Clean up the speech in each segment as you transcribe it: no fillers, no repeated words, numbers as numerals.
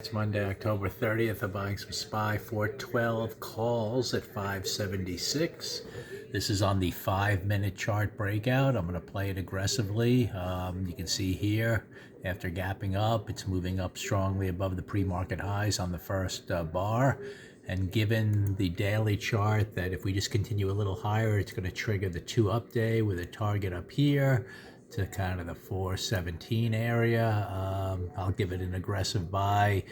It's Monday, October 30th. I'm buying some SPY 412 calls at 576. This is on the 5-minute chart breakout. I'm going to play it aggressively. You can see here, after gapping up, it's moving up strongly above the pre-market highs on the first bar. And given the daily chart that if we just continue a little higher, it's going to trigger the 2-up day with a target up here to kind of the 417 area. I'll give it an aggressive buy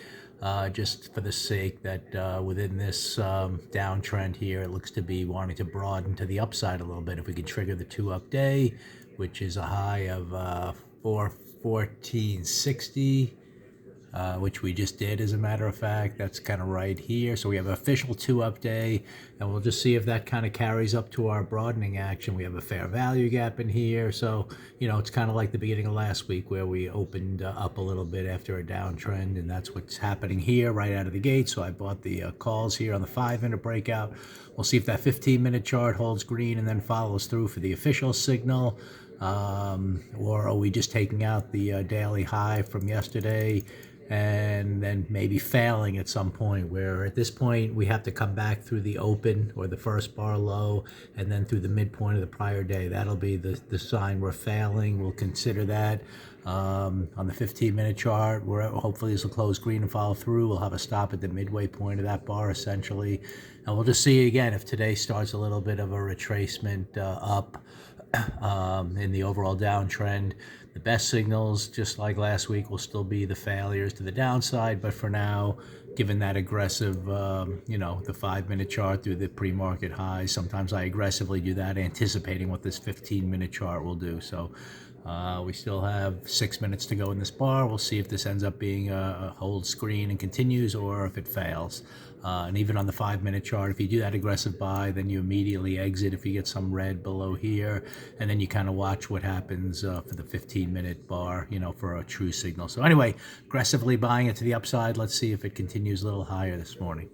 just for the sake that within this downtrend here, it looks to be wanting to broaden to the upside a little bit. If we can trigger the 2-up day, which is a high of 414.60, which we just did, as a matter of fact. That's kind of right here. So we have an official 2-up day, and we'll just see if that kind of carries up to our broadening action. We have a fair value gap in here. So, it's kind of like the beginning of last week where we opened up a little bit after a downtrend, and that's what's happening here right out of the gate. So I bought the calls here on the 5-minute breakout. We'll see if that 15-minute chart holds green and then follows through for the official signal. Or are we just taking out the daily high from yesterday and then maybe failing at some point, where at this point we have to come back through the open or the first bar low and then through the midpoint of the prior day? That'll be the sign we're failing. We'll consider that. On the 15-minute chart, where hopefully this will close green and follow through. We'll have a stop at the midway point of that bar, essentially. And we'll just see again if today starts a little bit of a retracement up in the overall downtrend. The best signals, just like last week, will still be the failures to the downside. But for now, given that aggressive, the 5-minute chart through the pre-market highs, sometimes I aggressively do that, anticipating what this 15-minute chart will do. So we still have 6 minutes to go in this bar. We'll see if this ends up being a hold screen and continues, or if it fails. And even on the 5-minute chart, if you do that aggressive buy, then you immediately exit if you get some red below here, and then you kind of watch what happens for the 15-minute bar, for a true signal. So anyway, aggressively buying it to the upside. Let's see if it continues a little higher this morning.